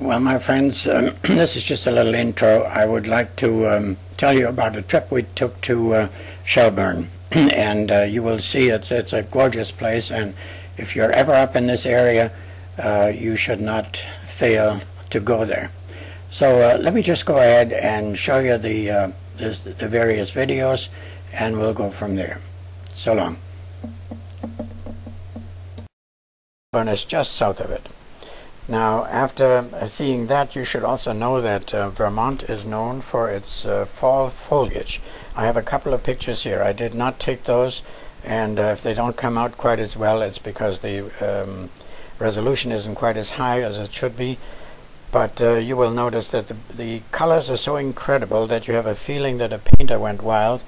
Well, my friends, this is just a little intro. I would like to tell you about a trip we took to Shelburne, and you will see it's a gorgeous place. And if you're ever up in this area, you should not fail to go there. So let me just go ahead and show you the various videos, and we'll go from there. So long. Shelburne is just south of it. Now, after seeing that, you should also know that Vermont is known for its fall foliage. I have a couple of pictures here. I did not take those, and if they don't come out quite as well, it's because the resolution isn't quite as high as it should be. But you will notice that the colors are so incredible that you have a feeling that a painter went wild,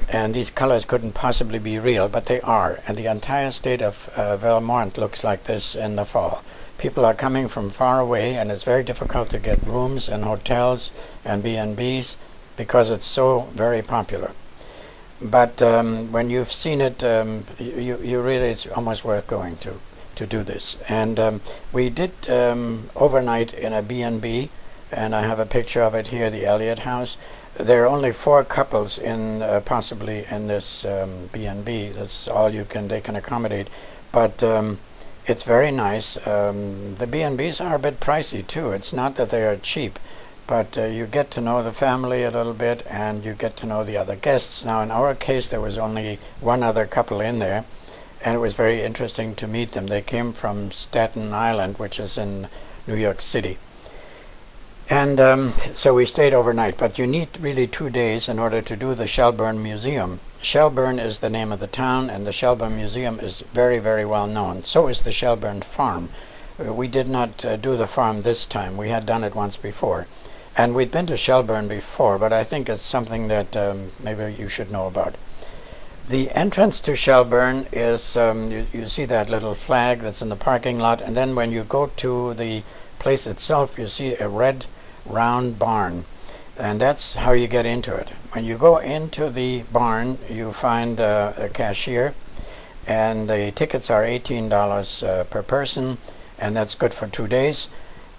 and these colors couldn't possibly be real, but they are. And the entire state of Vermont looks like this in the fall. People are coming from far away, and it's very difficult to get rooms and hotels and B&Bs because it's so very popular. But when you've seen it, you really, it's almost worth going to do this. And we did overnight in a B&B, and I have a picture of it here, the Elliott House. There are only 4 couples in possibly in this B&B. That's all they can accommodate. But it's very nice. The B&Bs are a bit pricey too. It's not that they are cheap, but you get to know the family a little bit, and you get to know the other guests. Now, in our case, there was only one other couple in there, and it was very interesting to meet them. They came from Staten Island, which is in New York City. And so we stayed overnight, but you need really 2 days in order to do the Shelburne Museum. Shelburne is the name of the town, and the Shelburne Museum is very, very well known. So is the Shelburne Farm. We did not do the farm this time. We had done it once before. And we'd been to Shelburne before, but I think it's something that maybe you should know about. The entrance to Shelburne is, you see that little flag that's in the parking lot, and then when you go to the place itself, you see a red round barn, and that's how you get into it. When you go into the barn, you find a cashier, and the tickets are $18 per person, and that's good for 2 days.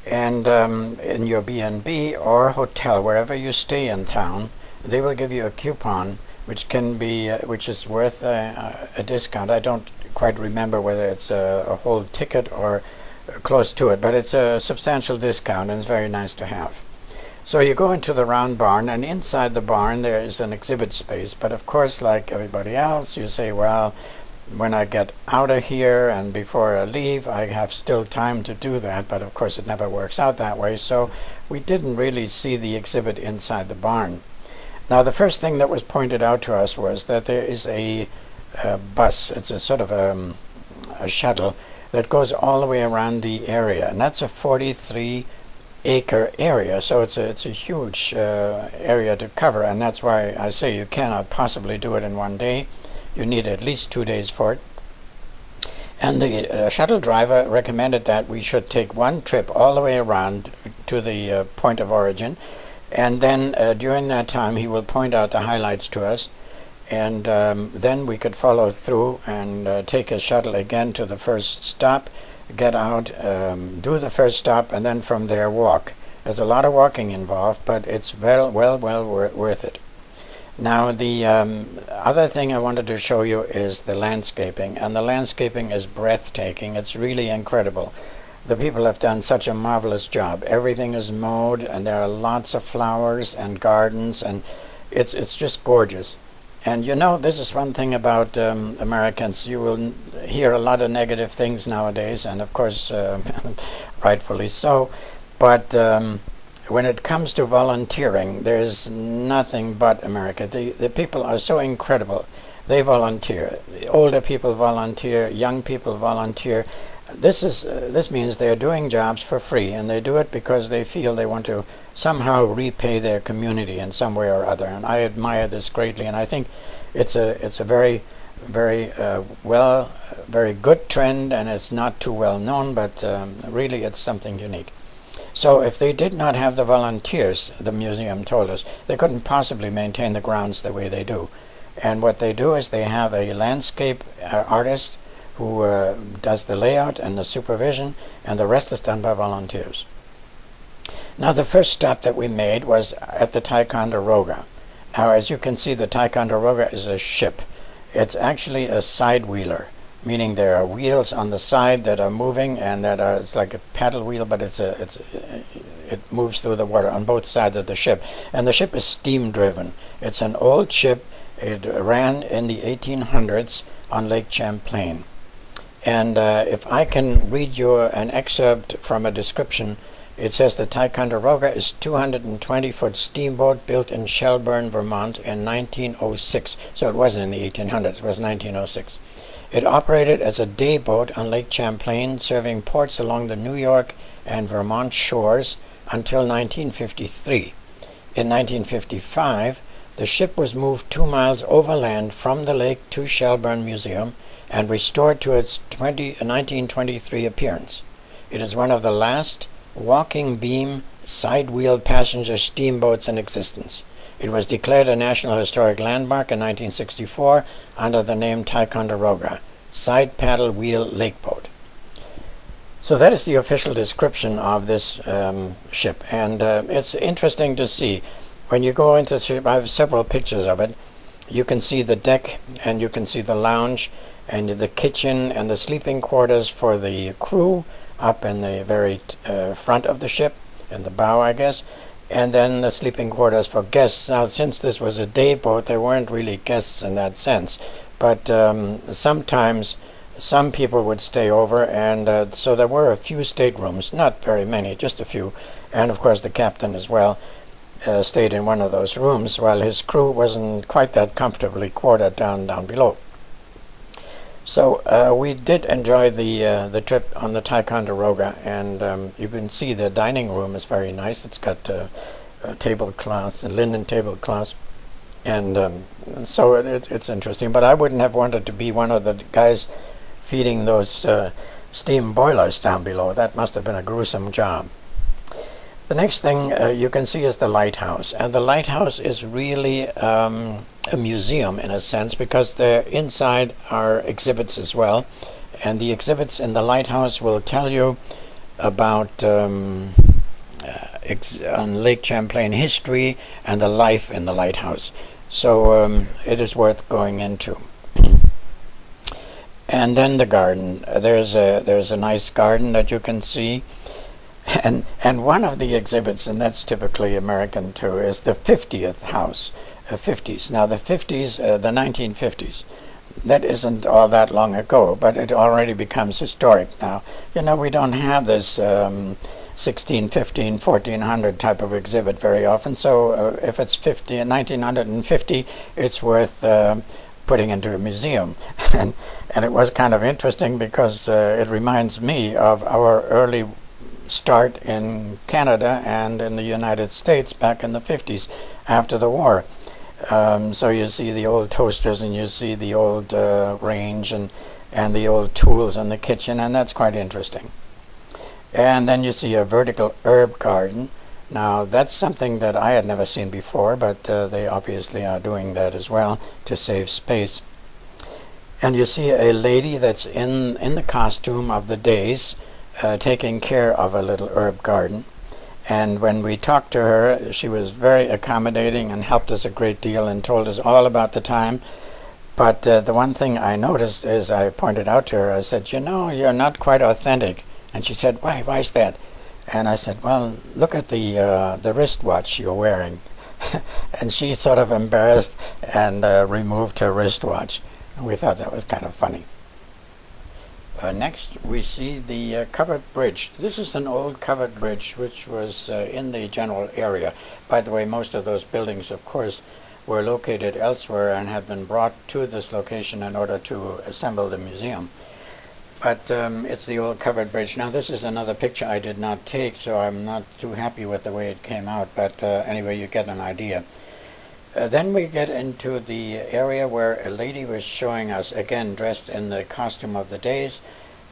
And in your B&B or hotel, wherever you stay in town, they will give you a coupon which can be which is worth a discount. I don't quite remember whether it's a whole ticket or close to it, but it's a substantial discount, and it's very nice to have. So you go into the round barn, and inside the barn there is an exhibit space. But of course, like everybody else, you say, well, when I get out of here and before I leave, I have still time to do that. But of course it never works out that way, so we didn't really see the exhibit inside the barn. Now, the first thing that was pointed out to us was that there is a bus. It's a sort of a shuttle that goes all the way around the area, and that's a 43-acre area, so it's a huge area to cover, and that's why I say you cannot possibly do it in 1 day. You need at least 2 days for it. And the shuttle driver recommended that we should take one trip all the way around to the point of origin, and then during that time he will point out the highlights to us, and then we could follow through and take a shuttle again to the first stop, get out, do the first stop, and then from there walk. There's a lot of walking involved, but it's well worth it. Now, the other thing I wanted to show you is the landscaping, and the landscaping is breathtaking. It's really incredible. The people have done such a marvelous job. Everything is mowed, and there are lots of flowers and gardens, and it's just gorgeous. And you know, this is one thing about Americans. You will hear a lot of negative things nowadays, and of course, rightfully so. But when it comes to volunteering, there's nothing but America. The people are so incredible. They volunteer. The older people volunteer. Young people volunteer. This means they're doing jobs for free, and they do it because they feel they want to somehow repay their community in some way or other. And I admire this greatly, and I think it's a very very good trend, and it's not too well known, but really it's something unique. So if they did not have the volunteers, the museum told us, they couldn't possibly maintain the grounds the way they do. And what they do is they have a landscape artist who does the layout and the supervision, and the rest is done by volunteers. Now the first stop that we made was at the Ticonderoga. Now as you can see, the Ticonderoga is a ship. It's actually a side wheeler, meaning there are wheels on the side that are moving, and that are, it's like a paddle wheel, but it moves through the water on both sides of the ship. And the ship is steam driven. It's an old ship. It ran in the 1800s on Lake Champlain. And if I can read you an excerpt from a description, it says the Ticonderoga is 220-foot steamboat built in Shelburne, Vermont in 1906. So it wasn't in the 1800s, it was 1906. It operated as a day boat on Lake Champlain, serving ports along the New York and Vermont shores until 1953. In 1955, the ship was moved 2 miles overland from the lake to Shelburne Museum and restored to its 1923 appearance. It is one of the last walking beam side-wheeled passenger steamboats in existence. It was declared a National Historic Landmark in 1964 under the name Ticonderoga, side paddle wheel lake boat. So that is the official description of this ship, and it's interesting to see. When you go into the ship, I have several pictures of it. You can see the deck, and you can see the lounge, and the kitchen, and the sleeping quarters for the crew up in the very front of the ship, in the bow, I guess, and then the sleeping quarters for guests. Now, since this was a day boat, there weren't really guests in that sense, but sometimes some people would stay over, and so there were a few staterooms, not very many, just a few, and of course the captain as well stayed in one of those rooms, while his crew wasn't quite that comfortably quartered down below. So we did enjoy the trip on the Ticonderoga, and you can see the dining room is very nice. It's got tablecloths, linen tablecloths, and so it's interesting. But I wouldn't have wanted to be one of the guys feeding those steam boilers down below. That must have been a gruesome job. The next thing you can see is the lighthouse, and the lighthouse is really a museum in a sense, because the inside are exhibits as well, and the exhibits in the lighthouse will tell you about on Lake Champlain history and the life in the lighthouse. So it is worth going into. And then the garden. There's a nice garden that you can see. And one of the exhibits, and that's typically American too, is the 50th house, 50s. Now the 50s, the 1950s, that isn't all that long ago, but it already becomes historic now. You know, we don't have this 16, 15, 1400 type of exhibit very often, so if it's 1950, it's worth putting into a museum. And it was kind of interesting because it reminds me of our early start in Canada and in the United States back in the 50s after the war. So you see the old toasters, and you see the old range, and the old tools in the kitchen, and that's quite interesting. And then you see a vertical herb garden. Now that's something that I had never seen before, but they obviously are doing that as well to save space. And you see a lady that's in the costume of the days, taking care of a little herb garden. And when we talked to her, she was very accommodating and helped us a great deal and told us all about the time. But the one thing I noticed is, I pointed out to her, I said, you know, you're not quite authentic. And she said, why is that? And I said, well, look at the wristwatch you're wearing. And she sort of embarrassed and removed her wristwatch. And we thought that was kind of funny. Next, we see the covered bridge. This is an old covered bridge which was in the general area. By the way, most of those buildings, of course, were located elsewhere and had been brought to this location in order to assemble the museum. But it's the old covered bridge. Now, this is another picture I did not take, so I'm not too happy with the way it came out, but anyway, you get an idea. Then we get into the area where a lady was showing us, again dressed in the costume of the days,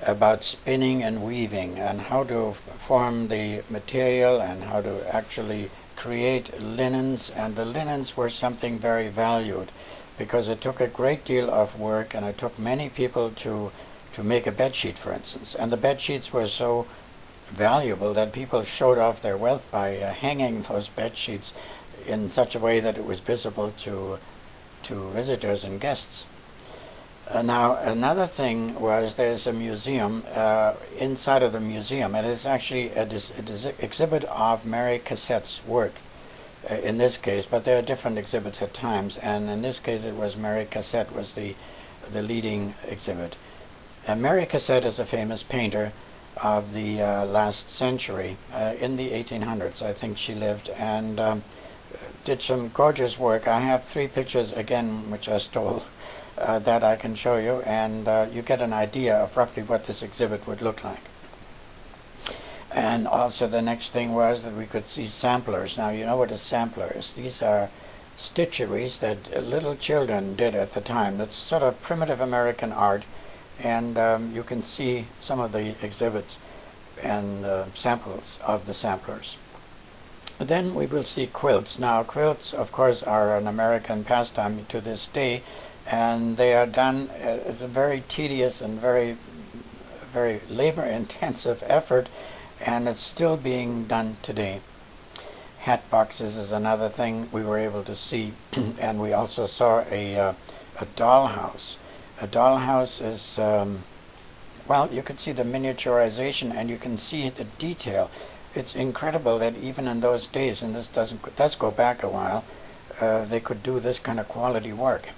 about spinning and weaving and how to form the material and how to actually create linens. And the linens were something very valued because it took a great deal of work, and it took many people to make a bed sheet, for instance. And the bed sheets were so valuable that people showed off their wealth by hanging those bed sheets in such a way that it was visible to visitors and guests. Now, another thing was there's a museum inside of the museum, and it's actually an exhibit of Mary Cassette's work in this case, but there are different exhibits at times, and in this case it was Mary Cassette was the leading exhibit. And Mary Cassette is a famous painter of the last century, in the 1800s I think she lived, and did some gorgeous work. I have 3 pictures again which I stole that I can show you, and you get an idea of roughly what this exhibit would look like. And also the next thing was that we could see samplers. Now you know what a sampler is. These are stitcheries that little children did at the time. That's sort of primitive American art, and you can see some of the exhibits and samples of the samplers. Then we will see quilts. Now quilts, of course, are an American pastime to this day, and they are done as a very tedious and very labor-intensive effort, and it's still being done today. Hat boxes is another thing we were able to see, and we also saw a dollhouse. A dollhouse is, well, you can see the miniaturization and you can see the detail. It's incredible that even in those days, and this does go back a while, they could do this kind of quality work.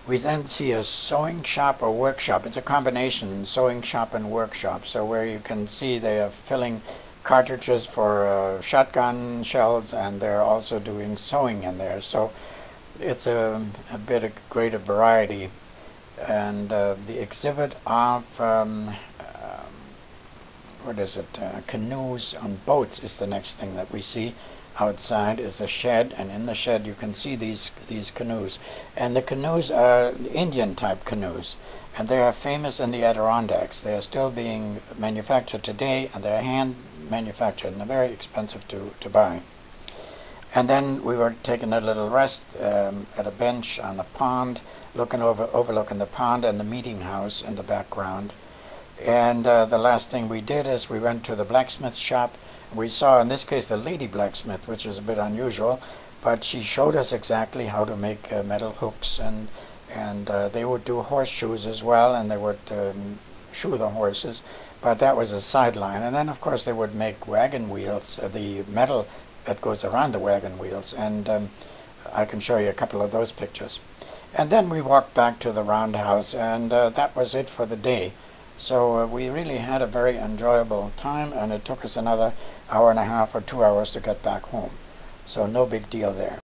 We then see a sewing shop or workshop. It's a combination, sewing shop and workshop. So where you can see they are filling cartridges for shotgun shells, and they're also doing sewing in there. So it's a bit of greater variety. And the exhibit of, what is it, canoes on boats is the next thing that we see. Outside is a shed, and in the shed you can see these canoes. And the canoes are Indian type canoes, and they are famous in the Adirondacks. They are still being manufactured today, and they're hand manufactured, and they're very expensive to buy. And then we were taking a little rest at a bench on a pond, overlooking the pond and the meeting house in the background. And the last thing we did is we went to the blacksmith shop. We saw, in this case, the lady blacksmith, which is a bit unusual, but she showed us exactly how to make metal hooks, and they would do horseshoes as well, and they would shoe the horses, but that was a sideline. And then, of course, they would make wagon wheels, the metal that goes around the wagon wheels, and I can show you a couple of those pictures. And then we walked back to the roundhouse, and that was it for the day. So we really had a very enjoyable time, and it took us another hour and a half or 2 hours to get back home. So no big deal there.